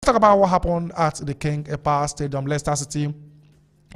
Talk about what happened at the King Power Stadium. Leicester City,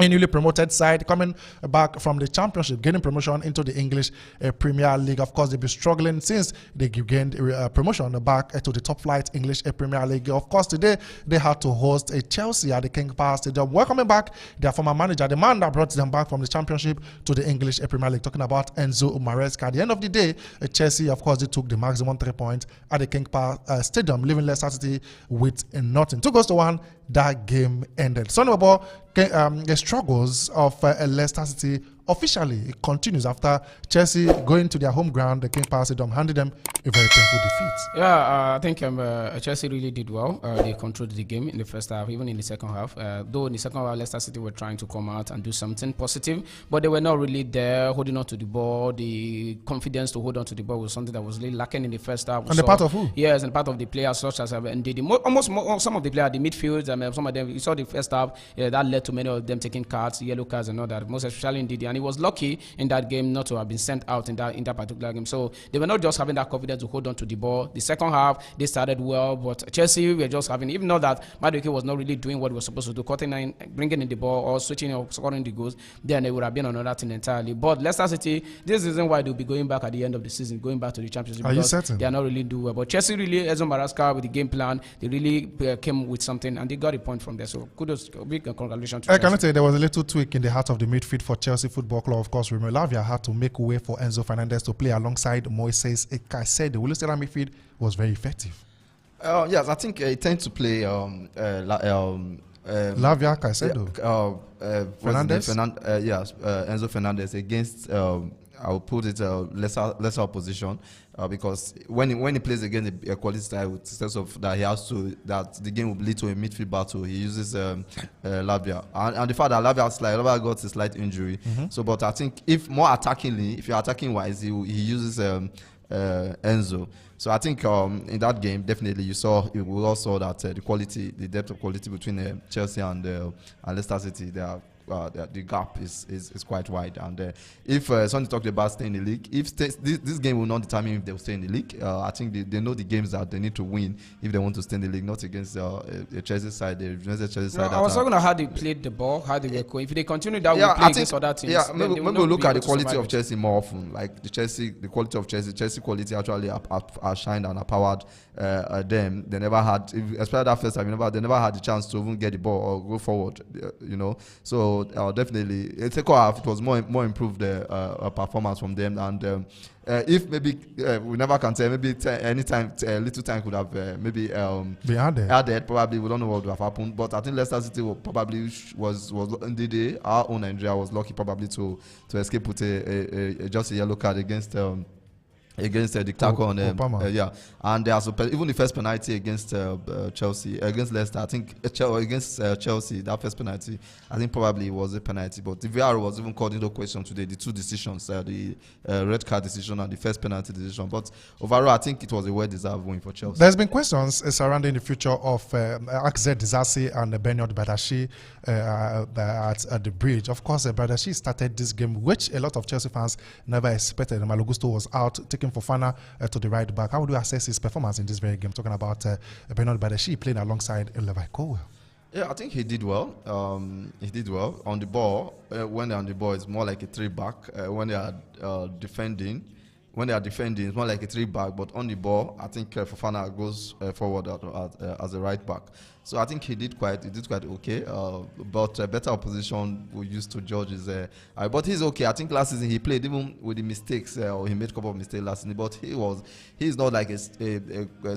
a newly promoted side, coming back from the Championship, gaining promotion into the English Premier League. Of course, they've been struggling since they gained promotion back to the top flight English Premier League. Of course, today they had to host a Chelsea at the King Power Stadium, welcoming back their former manager, the man that brought them back from the Championship to the English Premier League. Talking about Enzo Maresca. At the end of the day, Chelsea, of course, they took the maximum 3 points at the King Power Stadium, leaving Leicester City with nothing. 2-1. That game ended. So, about the struggles of Leicester City officially it continues after Chelsea going to their home ground, the King Power Stadium, handed them a very painful defeat. Yeah, I think Chelsea really did well. They controlled the game in the first half, even in the second half. Though in the second half, Leicester City were trying to come out and do something positive, but they were not really there, holding on to the ball. The confidence to hold on to the ball was something that was really lacking in the first half. And the part of who? Yes, and part of the players such as almost some of the players, the midfield, some of them, you saw the first half, that led to many of them taking cards, yellow cards and all that, most especially in Didi. And he was lucky in that game not to have been sent out in that particular game. So they were not just having that confidence to hold on to the ball. The second half, they started well, but Chelsea were just having, even though that Madueke was not really doing what he was supposed to do, cutting in, bringing in the ball or switching or scoring the goals, then they would have been on another thing entirely. But Leicester City, this is the reason why they'll be going back at the end of the season, going back to the Championship. Are you certain? They are not really doing well. But Chelsea really, Enzo Maresca with the game plan, they really came with something and they got a point from there. So kudos, big congratulations to I Chelsea. cannot say there was a little tweak in the heart of the midfield for Chelsea Football Club. Of course, Romeo Lavia had to make way for Enzo Fernandez to play alongside Moises Caicedo. The Leicester midfield was very effective. Yes, I think he tends to play Lavia, Caicedo, Fernandez. Enzo Fernandez against I will put it lesser opposition because when he plays against a quality side with sense of that he has to that the game will lead to a midfield battle, he uses Lavia and the fact that Lavia got a slight injury. So, but I think if more attackingly, if you're attacking wise, he uses Enzo. So I think in that game, definitely we all saw that the depth of quality between Chelsea and Leicester City, the gap is quite wide. And if somebody talked about staying in the league, if this game will not determine if they will stay in the league, I think they know the games that they need to win if they want to stay in the league, not against the Chelsea side, the Chelsea side. I was talking about how they played the ball, how they were going. If they continue that way, play against other teams. Yeah, maybe we'll look at the quality of Chelsea more often. Like the quality of Chelsea quality actually shined and empowered them. They never had, especially that first time, they never had the chance to even get the ball or go forward. So definitely, in the second half, it was more improved performance from them. And if maybe we never can tell, maybe anytime little time could have maybe be added. Probably we don't know what would have happened. But I think Leicester City probably was indeed our own Nigeria was lucky probably to escape with just a yellow card against the tackle on and there's even the first penalty against Chelsea against Leicester. I think against Chelsea, that first penalty I think probably was a penalty, but the VAR was even called into question today, the two decisions, the red card decision and the first penalty decision. But overall I think it was a well-deserved win for Chelsea. There's been questions surrounding the future of Akzet Disasi and Bernard Badashi at the bridge. Of course, Badashi started this game, which a lot of Chelsea fans never expected. Malo Gusto was out, taking Fofana to the right back. How would you assess his performance in this very game? Talking about Bernard Badashi playing alongside Levi Colwell. Yeah, I think he did well. He did well on the ball. When they're on the ball, it's more like a 3-back. When they are defending, it's more like a 3-back. But on the ball, I think Fofana goes forward as a right back. So I think he did quite okay. But better opposition we used to judge is but he's okay. I think last season he played even with the mistakes, or he made a couple of mistakes last season. But he's not like a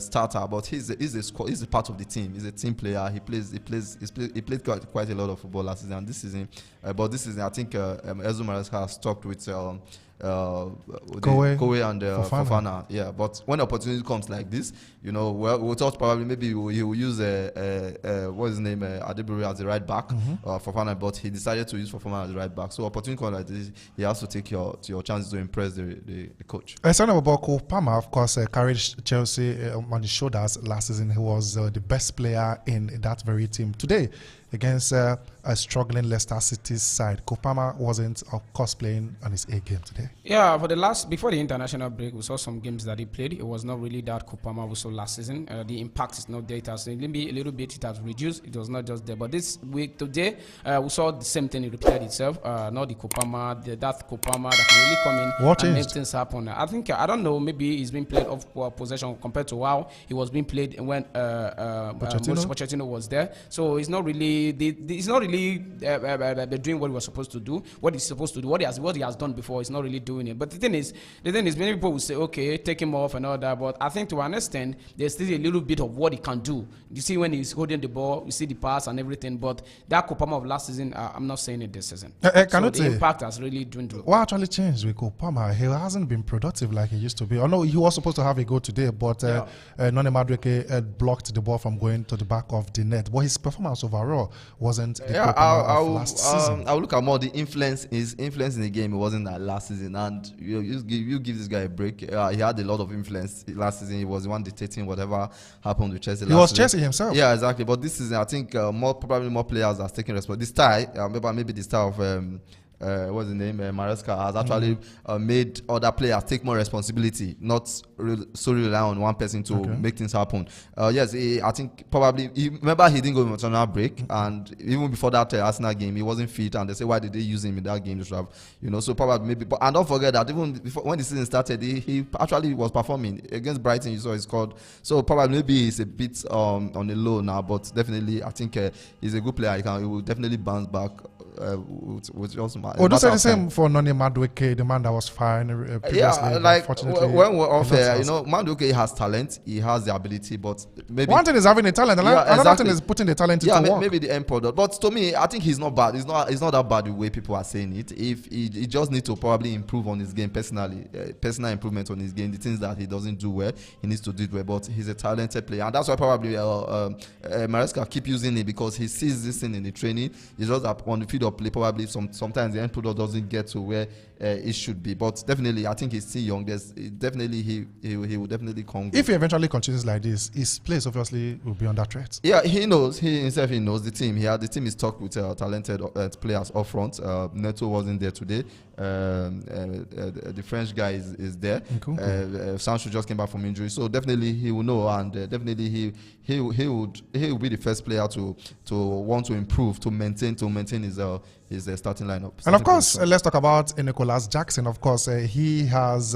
starter, but he's a part of the team. He's a team player. He played quite a lot of football last season and this season. But this season I think Enzo Maresca has stuck with Kowe and Fofana. Yeah, but when opportunity comes like this, we thought probably maybe he will use what's his name, Adeburi as the right back, Fofana, but he decided to use Fofana as the right back. So opportunity comes like this, he has to take your chances to impress the coach. Son of Cole Palmer, of course, carried Chelsea on his shoulders last season. He was the best player in that very team. Today, against a struggling Leicester City side. Kopama wasn't, of course, playing on his A game today. Yeah, before the international break, we saw some games that he played. It was not really that Kopama we saw last season. The impact is not there. It has maybe a little bit. It has reduced. It was not just there. But this week today, we saw the same thing. It repeated itself. Not the Kopama, that Kopama that can really come in What and changed? make things happen. I think I don't know. Maybe he's been played off possession compared to how he was being played when Pochettino was there. So it's not really. It's not really doing what he was supposed to do. What he's supposed to do. What he has done before. He's not really doing it. But the thing is, many people will say, okay, take him off and all that. But I think to an extent, there's still a little bit of what he can do. You see when he's holding the ball, you see the pass and everything. But that Kopama of last season, I'm not saying it this season. So the impact has really dwindled. What actually changed with Kopama? He hasn't been productive like he used to be. I know he was supposed to have a goal today, but Noni Madueke blocked the ball from going to the back of the net. But his performance overall wasn't the Kopama of last season. I'll look at more the influence. His influence in the game, it wasn't that last season. And you give this guy a break. He had a lot of influence last season. He was the one dictating whatever happened with Chelsea. He was Chelsea himself. Yeah, exactly. But this season, I think probably more players are taking responsibility. This style, maybe the style of what's the name? Maresca has actually made other players take more responsibility, not solely rely on one person to make things happen. Yes, I think probably remember he didn't go international break, and even before that Arsenal game, he wasn't fit, and they say why did they use him in that game? So probably maybe. But and don't forget that even before when the season started, he actually was performing against Brighton. You saw he scored. So probably maybe he's a bit on the low now, but definitely I think he's a good player. He will definitely bounce back. Don't say the same for Noni Madueke, the man that was fine previously. Yeah, like when we're off air, Madueke has talent, he has the ability, but maybe one thing is having a talent, another thing is putting the talent into work. Maybe the end product. But to me, I think he's not bad. He's not that bad the way people are saying it. If he just needs to probably improve on his game personally, personal improvement on his game, the things that he doesn't do well, he needs to do it well. But he's a talented player, and that's why probably Maresca keep using it, because he sees this thing in the training. He's just on the field of play. Probably sometimes the end product doesn't get to where it should be, but definitely I think he's still young. There's definitely he will definitely come. If he eventually continues like this, his place obviously will be under threat. Yeah, he knows. He himself knows the team. The team is stocked with talented players up front. Neto wasn't there today. The French guy is there. Sancho just came back from injury, so definitely he will know, and definitely he will be the first player to want to improve, to maintain his starting lineup. And of course, let's talk about Nicholas Jackson. Of course, he has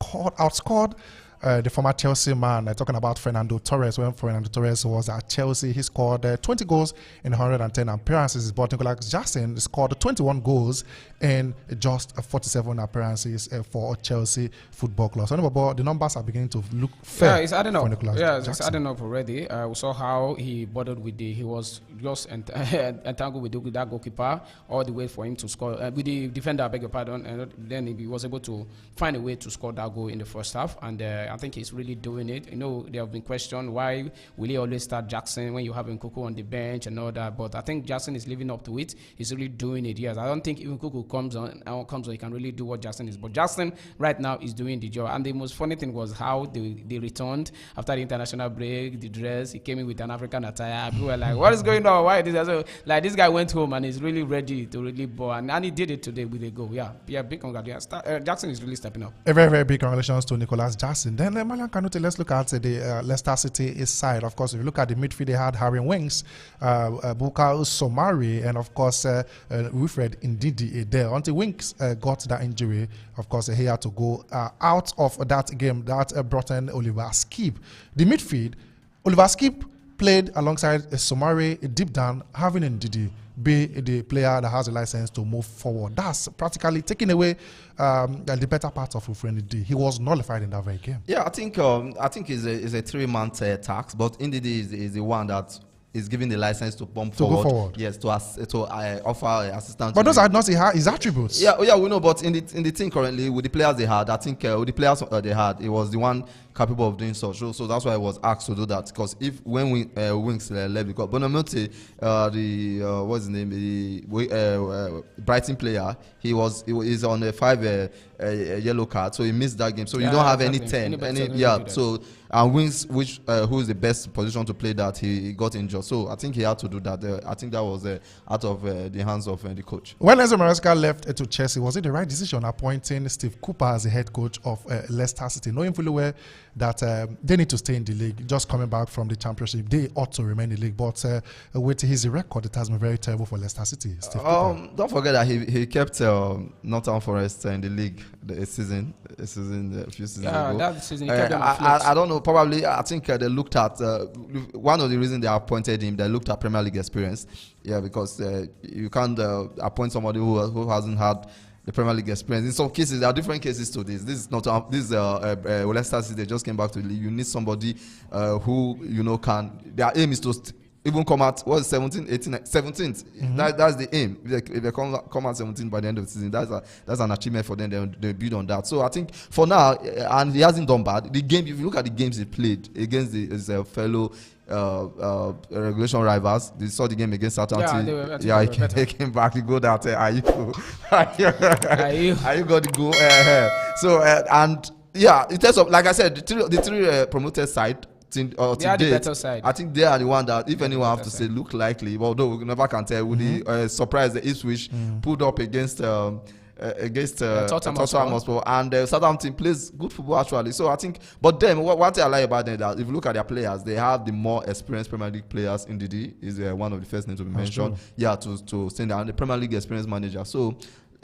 outscored the former Chelsea man, talking about Fernando Torres. When Fernando Torres was at Chelsea, he scored 20 goals in 110 appearances. But Nicholas Jackson scored 21 goals in just 47 appearances for Chelsea Football Club. So the numbers are beginning to look fair. Yeah, it's adding up. Jackson. It's adding up already. We saw how he bothered with he was just entangled with that goalkeeper all the way for him to score. With the defender, I beg your pardon, and then he was able to find a way to score that goal in the first half. And I think he's really doing it. There have been questions, why will he always start Jackson when you have Nkuku on the bench and all that? But I think Jackson is living up to it. He's really doing it. Yes, I don't think even Nkuku comes on, he can really do what Jackson is. But Jackson right now is doing the job. And the most funny thing was how they returned after the international break. The dress, he came in with an African attire. People were like, "What is going on? Why this?" So, like, this guy went home and he's really ready to really ball, and he did it today with a goal. Yeah, big congratulations. Jackson is really stepping up. A very, very big congratulations to Nicholas Jackson. Then Malian Kanute, let's look at the Leicester City side. Of course, if you look at the midfield, they had Harry Winks, Bukayo Somari, and of course Wilfred Ndidi there. Until Winks got that injury, of course he had to go out of that game. That brought in Oliver Skip. The midfield, Oliver Skip played alongside Somari deep down, having Ndidi be the player that has a license to move forward. That's practically taking away the better part of Ndidi. He was nullified in that very game. Yeah, I think it's a 3-month tax, but Ndidi is the one that is given the license to bump forward. Go forward. Yes, to offer assistance. But those are not his attributes. Yeah, we know. But in the team currently, with the players they had, I think with the players they had, it was the one capable of doing so that's why I was asked to do that. Because if when Winks left, because Bonamote, what's his name, the Brighton player, he's on a 5 yellow card, so he missed that game. So you don't have exactly. any 10, So and Winks, who is the best position to play that, he got injured. So I think he had to do that. I think that was out of the hands of the coach. When Enzo Maresca left to Chelsea, was it the right decision appointing Steve Cooper as the head coach of Leicester City, knowing fully well that they need to stay in the league, just coming back from the Championship, they ought to remain in the league, but with his record, it has been very terrible for Leicester City. Steve Cooper. Don't forget that he kept Nottingham Forest in the league a few seasons ago. That season he kept them I don't know. Probably, I think they looked at one of the reasons they appointed him. They looked at Premier League experience. Yeah, because you can't appoint somebody who hasn't had the Premier League experience. In some cases, there are different cases to this. This is not Leicester City. They just came back to the league. You need somebody who can. Their aim is to even come out, 17th, 17th. Mm-hmm. That's the aim. If they come out 17th by the end of the season, that's an achievement for them. They build on that. So I think for now, and he hasn't done bad. The game, if you look at the games he played against his fellow regulation rivals, they saw the game against Southampton. He came back. He go that are you got the goal? So and yeah, in terms of, like I said, the three promoted side. They are the better side. I think they are the one that, if anyone have to say, look likely. Although we never can tell. With the surprise, the Ipswich pulled up against Tottenham Hotspur, and Southampton plays good football actually. So I think, but then one thing I like about them that if you look at their players, they have the more experienced Premier League players. Ndidi is one of the first names to be mentioned. Yeah, to send down the Premier League experienced manager. So.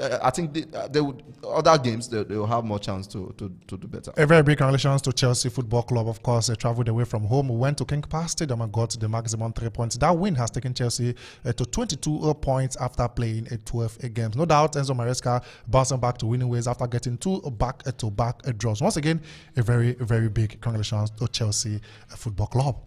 I think they would, other games they will have more chance to do better. A very big congratulations to Chelsea Football Club. Of course, they traveled away from home. We went to King Power Stadium and got the maximum 3 points. That win has taken Chelsea to 22 points after playing 12 games. No doubt, Enzo Maresca bouncing back to winning ways after getting 2 back-to-back draws. Once again, a very, very big congratulations to Chelsea Football Club.